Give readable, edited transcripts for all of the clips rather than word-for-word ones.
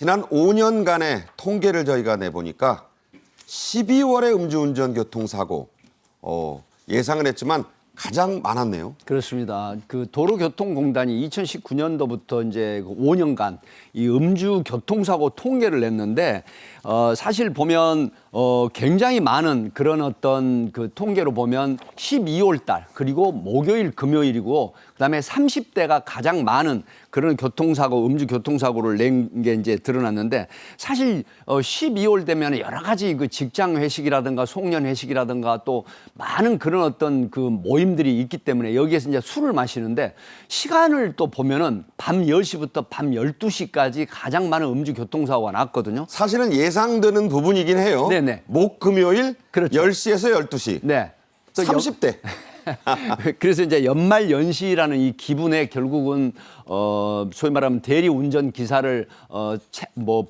지난 5년간의 통계를 저희가 내보니까 12월에 음주운전 교통사고 예상은 했지만 가장 많았네요. 그렇습니다. 그 도로교통공단이 2019년도부터 이제 5년간 이 음주 교통사고 통계를 냈는데 사실 보면 굉장히 많은 그런 어떤 그 통계로 보면 12월 달 그리고 목요일 금요일이고 그다음에 30대가 가장 많은 그런 교통사고 음주 교통사고를 낸 게 이제 드러났는데 사실 12월 되면 여러 가지 그 직장 회식이라든가 송년 회식이라든가 또 많은 그런 어떤 그 모임들이 있기 때문에 여기에서 이제 술을 마시는데 시간을 또 보면은 밤 10시부터 밤 12시까지 가장 많은 음주 교통사고가 났거든요. 사실은 예상되는 부분이긴 해요. 네네. 목 금요일 그렇죠. 10시에서 12시. 네. 또 30대. 그래서 이제 연말 연시라는 이 기분에 결국은 소위 말하면 대리 운전 기사를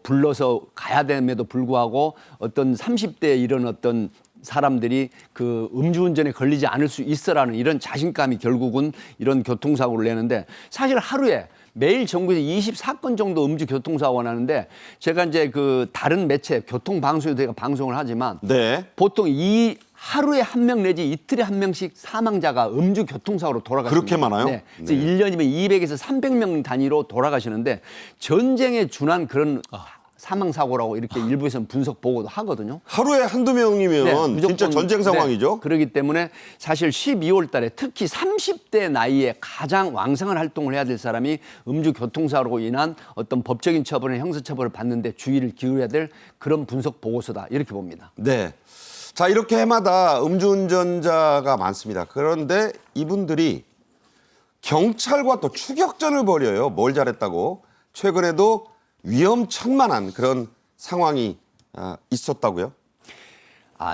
불러서 가야 됨에도 불구하고 어떤 30대 이런 어떤 사람들이 그 음주운전에 걸리지 않을 수 있어라는 이런 자신감이 결국은 이런 교통사고를 내는데 사실 하루에 매일 전국에서 24건 정도 음주 교통사고가 나는데 제가 이제 그 다른 매체 교통방송에도 제가 방송을 하지만 네. 보통 이 하루에 한 명 내지 이틀에 한 명씩 사망자가 음주 교통사고로 돌아가십니다. 그렇게 많아요? 네. 그래서 1년이면 200에서 300명 단위로 돌아가시는데 전쟁에 준한 그런 사망사고라고 이렇게 일부에서는 분석 보고도 하거든요. 하루에 한두 명이면 네, 무조건, 진짜 전쟁 상황이죠. 네, 그렇기 때문에 사실 12월 달에 특히 30대 나이에 가장 왕성한 활동을 해야 될 사람이 음주 교통사고로 인한 어떤 법적인 처벌이나 형사처벌을 받는데 주의를 기울여야 될 그런 분석 보고서다 이렇게 봅니다. 네. 자, 이렇게 해마다 음주운전자가 많습니다. 그런데 이분들이 경찰과 또 추격전을 벌여요. 뭘 잘했다고. 최근에도 위험천만한 그런 상황이 있었다고요?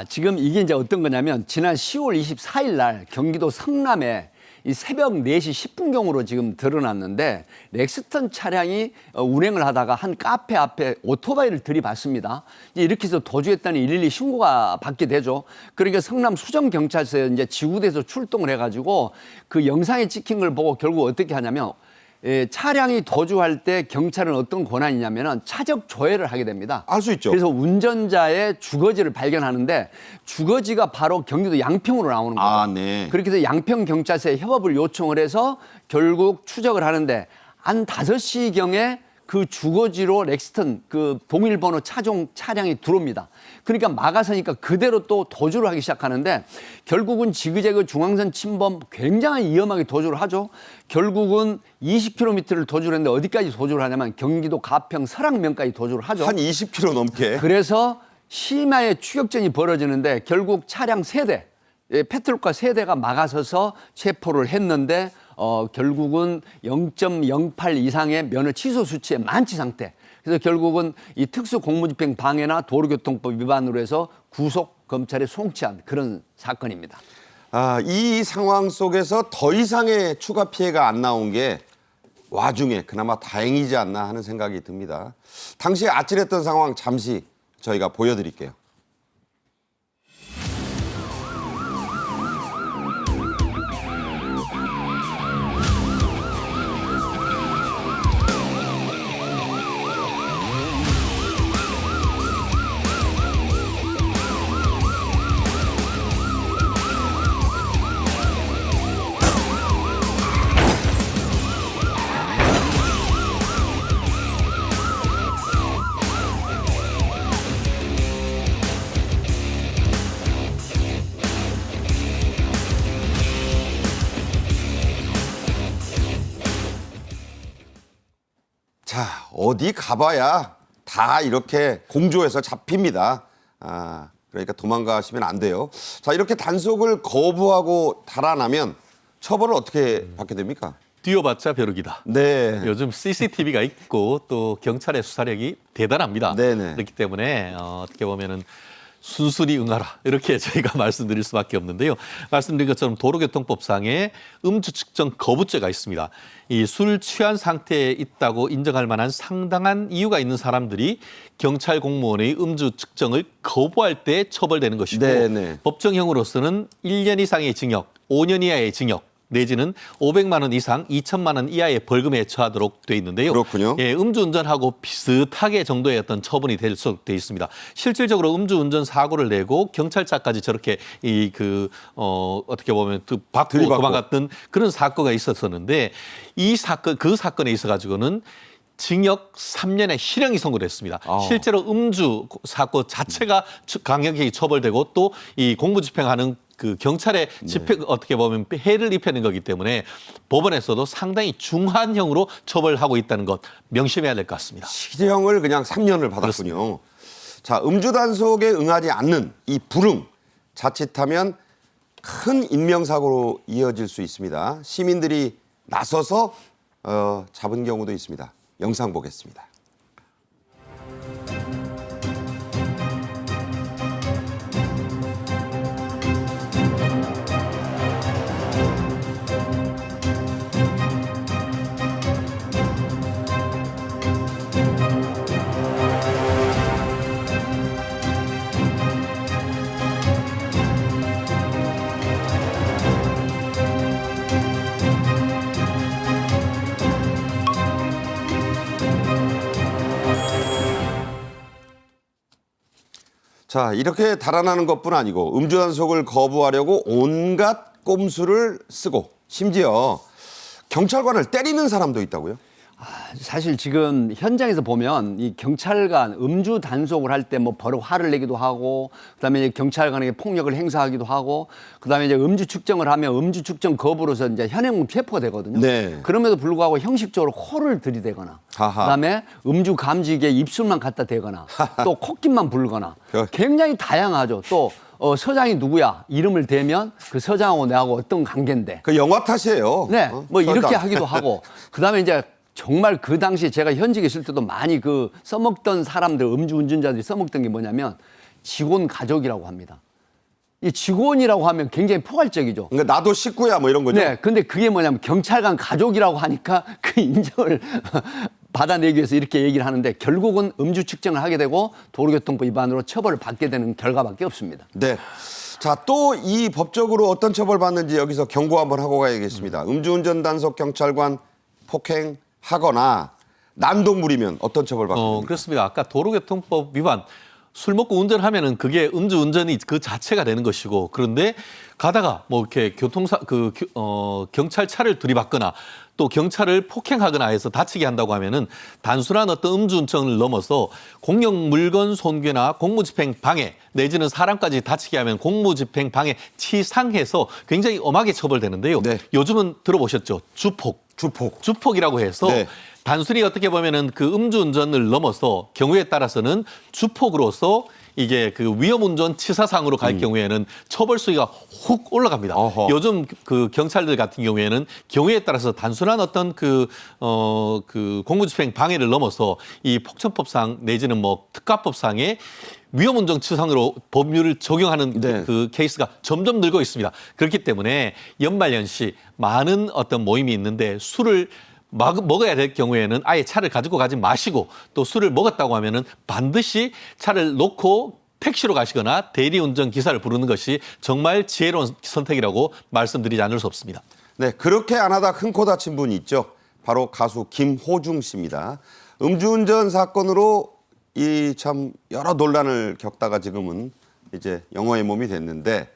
지금 이게 이제 어떤 거냐면 지난 10월 24일 날 경기도 성남에 이 새벽 4시 10분경으로 지금 드러났는데 렉스턴 차량이 운행을 하다가 한 카페 앞에 오토바이를 들이받습니다. 이렇게 해서 도주했다니 112 신고가 받게 되죠. 그러니까 성남 수정경찰서에 이제 지구대에서 출동을 해가지고 그 영상에 찍힌 걸 보고 결국 어떻게 하냐면 차량이 도주할 때 경찰은 어떤 권한이냐면은 차적 조회를 하게 됩니다. 알 수 있죠. 그래서 운전자의 주거지를 발견하는데 주거지가 바로 경기도 양평으로 나오는 거죠. 네. 그렇게 해서 양평 경찰서에 협업을 요청을 해서 결국 추적을 하는데 한 5시경에 그 주거지로 렉스턴 그 동일번호 차종 차량이 들어옵니다. 그러니까 막아서니까 그대로 또 도주를 하기 시작하는데 결국은 지그재그 중앙선 침범 굉장히 위험하게 도주를 하죠. 결국은 20km를 도주를 했는데 어디까지 도주를 하냐면 경기도 가평 설악면까지 도주를 하죠. 한 20km 넘게. 그래서 심야에 추격전이 벌어지는데 결국 차량 3대, 페트롤카 3대가 막아서서 체포를 했는데 결국은 0.08 이상의 면허 취소 수치의 만취 상태. 그래서 결국은 이 특수공무집행 방해나 도로교통법 위반으로 해서 구속 검찰에 송치한 그런 사건입니다. 이 상황 속에서 더 이상의 추가 피해가 안 나온 게 와중에 그나마 다행이지 않나 하는 생각이 듭니다. 당시에 아찔했던 상황 잠시 저희가 보여드릴게요. 자, 어디 가봐야 다 이렇게 공조해서 잡힙니다. 그러니까 도망가시면 안 돼요. 자, 이렇게 단속을 거부하고 달아나면 처벌을 어떻게 받게 됩니까? 뛰어봤자 벼룩이다. 네. 요즘 CCTV가 있고 또 경찰의 수사력이 대단합니다. 네네. 그렇기 때문에 어떻게 보면은 순순히 응하라 이렇게 저희가 말씀드릴 수밖에 없는데요. 말씀드린 것처럼 도로교통법상에 음주 측정 거부죄가 있습니다. 이 술 취한 상태에 있다고 인정할 만한 상당한 이유가 있는 사람들이 경찰 공무원의 음주 측정을 거부할 때 처벌되는 것이고 네네. 법정형으로서는 1년 이상의 징역, 5년 이하의 징역 내지는 500만 원 이상 2천만 원 이하의 벌금에 처하도록 돼 있는데요. 그렇군요. 예, 음주운전하고 비슷하게 정도의 어떤 처분이 될 수 돼 있습니다. 실질적으로 음주운전 사고를 내고 경찰차까지 저렇게 어떻게 보면 받고 들이받고. 도망갔던 그런 사건가 있었었는데 그 사건에 있어 가지고는 징역 3년의 실형이 선고됐습니다. 실제로 음주 사건 자체가 강력하게 처벌되고 또 이 공무집행하는 그 경찰의 집행 어떻게 보면 해를 입히는 거기 때문에 법원에서도 상당히 중한형으로 처벌하고 있다는 것 명심해야 될 것 같습니다. 실형을 그냥 3년을 받았군요. 자, 음주 단속에 응하지 않는 이 불응 자칫하면 큰 인명사고로 이어질 수 있습니다. 시민들이 나서서 잡은 경우도 있습니다. 영상 보겠습니다. 자, 이렇게 달아나는 것뿐 아니고 음주 단속을 거부하려고 온갖 꼼수를 쓰고 심지어 경찰관을 때리는 사람도 있다고요? 사실 지금 현장에서 보면 이 경찰관 음주 단속을 할 때 뭐 바로 화를 내기도 하고 그다음에 이제 경찰관에게 폭력을 행사하기도 하고 그다음에 이제 음주 측정을 하면 음주 측정 거부로서 이제 현행범 체포가 되거든요. 네. 그럼에도 불구하고 형식적으로 코를 들이대거나 하하. 그다음에 음주 감지기에 입술만 갖다 대거나 또 콧깃만 불거나 굉장히 다양하죠. 또 서장이 누구야 이름을 대면 그 서장하고 내하고 어떤 관계인데 그 영화 탓이에요. 네, 뭐 이렇게 서장. 하기도 하고 그다음에 이제 정말 그 당시 제가 현직에 있을 때도 많이 그 써먹던 사람들 음주운전자들이 써먹던 게 뭐냐면 직원 가족이라고 합니다. 이 직원이라고 하면 굉장히 포괄적이죠. 그러니까 나도 식구야 뭐 이런 거죠. 네, 근데 그게 뭐냐면 경찰관 가족이라고 하니까 그 인정을 받아내기 위해서 이렇게 얘기를 하는데 결국은 음주 측정을 하게 되고 도로교통법 위반으로 처벌을 받게 되는 결과밖에 없습니다. 네. 자, 또 이 법적으로 어떤 처벌 받는지 여기서 경고 한번 하고 가야겠습니다. 음주운전 단속 경찰관 폭행하거나 난동 부리면 어떤 처벌 받게 됩니까? 그렇습니다. 아까 도로교통법 위반 술 먹고 운전하면은 그게 음주운전이 그 자체가 되는 것이고 그런데 가다가 뭐 이렇게 경찰차를 들이받거나 또 경찰을 폭행하거나 해서 다치게 한다고 하면은 단순한 어떤 음주운전을 넘어서 공용 물건 손괴나 공무집행 방해 내지는 사람까지 다치게 하면 공무집행 방해 치상해서 굉장히 엄하게 처벌되는데요. 네. 요즘은 들어보셨죠? 주폭이라고 해서 네. 단순히 어떻게 보면은 그 음주운전을 넘어서 경우에 따라서는 주폭으로서 이게 그 위험운전 치사상으로 갈 경우에는 처벌 수위가 훅 올라갑니다. 어허. 요즘 그 경찰들 같은 경우에는 경우에 따라서 단순한 어떤 그 공무집행 방해를 넘어서 이 폭천법상 내지는 뭐 특가법상의 위험운전 치사상으로 법률을 적용하는 네. 그 케이스가 점점 늘고 있습니다. 그렇기 때문에 연말연시 많은 어떤 모임이 있는데 술을 먹어야 될 경우에는 아예 차를 가지고 가지 마시고 또 술을 먹었다고 하면은 반드시 차를 놓고 택시로 가시거나 대리운전 기사를 부르는 것이 정말 지혜로운 선택이라고 말씀드리지 않을 수 없습니다. 네, 그렇게 안 하다 큰 코 다친 분이 있죠. 바로 가수 김호중 씨입니다. 음주운전 사건으로 이 참 여러 논란을 겪다가 지금은 이제 영화의 몸이 됐는데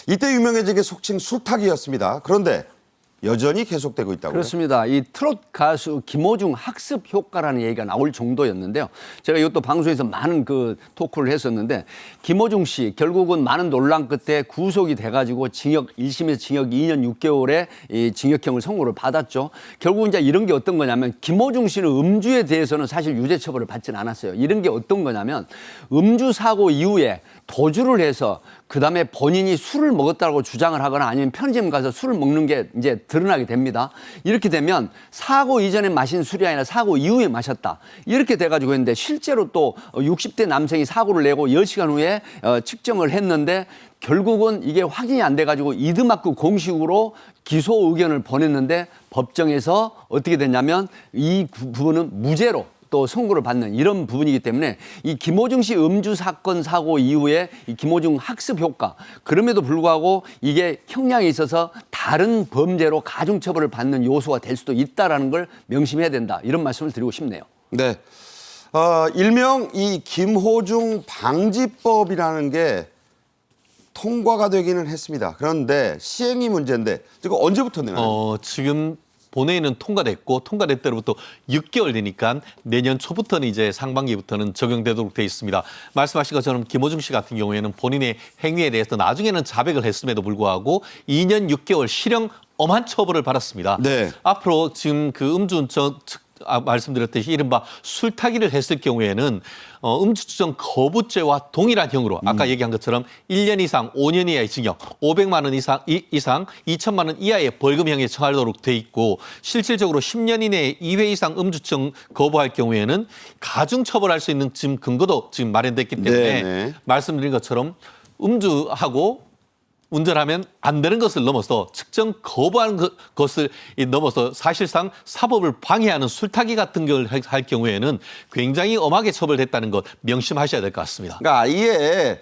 이때 유명해진 게 속칭 술타기였습니다. 그런데 여전히 계속되고 있다고요? 그렇습니다. 이 트롯 가수 김호중 학습 효과라는 얘기가 나올 정도였는데요. 제가 이것도 방송에서 많은 그 토크를 했었는데 김호중 씨 결국은 많은 논란 끝에 구속이 돼가지고 징역 1심에서 징역 2년 6개월의 이 징역형을 선고를 받았죠. 결국 이제 이런 게 어떤 거냐면 김호중 씨는 음주에 대해서는 사실 유죄 처벌을 받지는 않았어요. 이런 게 어떤 거냐면 음주 사고 이후에 도주를 해서 그다음에 본인이 술을 먹었다고 주장을 하거나 아니면 편의점 가서 술을 먹는 게 이제 드러나게 됩니다. 이렇게 되면 사고 이전에 마신 술이 아니라 사고 이후에 마셨다. 이렇게 돼가지고 했는데 실제로 또 60대 남성이 사고를 내고 10시간 후에 측정을 했는데 결국은 이게 확인이 안 돼가지고 이드마크 공식으로 기소 의견을 보냈는데 법정에서 어떻게 됐냐면 이 부분은 무죄로 또 선고를 받는 이런 부분이기 때문에 이 김호중 씨 음주 사건 사고 이후에 이 김호중 학습 효과 그럼에도 불구하고 이게 형량에 있어서 다른 범죄로 가중처벌을 받는 요소가 될 수도 있다라는 걸 명심해야 된다 이런 말씀을 드리고 싶네요. 네. 일명 이 김호중 방지법이라는 게 통과가 되기는 했습니다. 그런데 시행이 문제인데 이거 언제부터 내나요? 지금 본회의는 통과될 때로부터 6개월 되니까 내년 초부터는 이제 상반기부터는 적용되도록 돼 있습니다. 말씀하신 것처럼 김호중 씨 같은 경우에는 본인의 행위에 대해서 나중에는 자백을 했음에도 불구하고 2년 6개월 실형 엄한 처벌을 받았습니다. 네. 앞으로 지금 그 음주운전 말씀드렸듯이 이른바 술타기를 했을 경우에는 음주추정 거부죄와 동일한 형으로 아까 얘기한 것처럼 1년 이상 5년 이하의 징역, 500만 원 이상 2천만 원 이하의 벌금형에 처하도록 돼 있고 실질적으로 10년 이내에 2회 이상 음주추정 거부할 경우에는 가중처벌할 수 있는 지금 근거도 지금 마련됐기 때문에 네네. 말씀드린 것처럼 음주하고 운전하면 안 되는 것을 넘어서 측정 거부하는 것을 넘어서 사실상 사법을 방해하는 술타기 같은 걸 할 경우에는 굉장히 엄하게 처벌됐다는 것 명심하셔야 될 것 같습니다. 그러니까 아예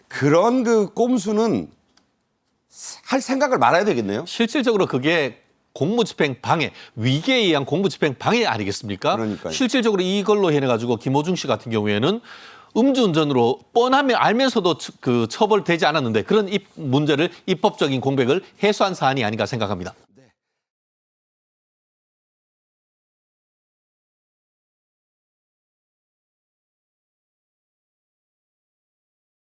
그런 그 꼼수는 할 생각을 말아야 되겠네요. 실질적으로 그게 공무집행 방해, 위계에 의한 공무집행 방해 아니겠습니까? 그러니까요. 실질적으로 이걸로 해가지고 김호중 씨 같은 경우에는 음주운전으로 뻔하면 알면서도 그 처벌되지 않았는데 그런 문제를 입법적인 공백을 해소한 사안이 아닌가 생각합니다.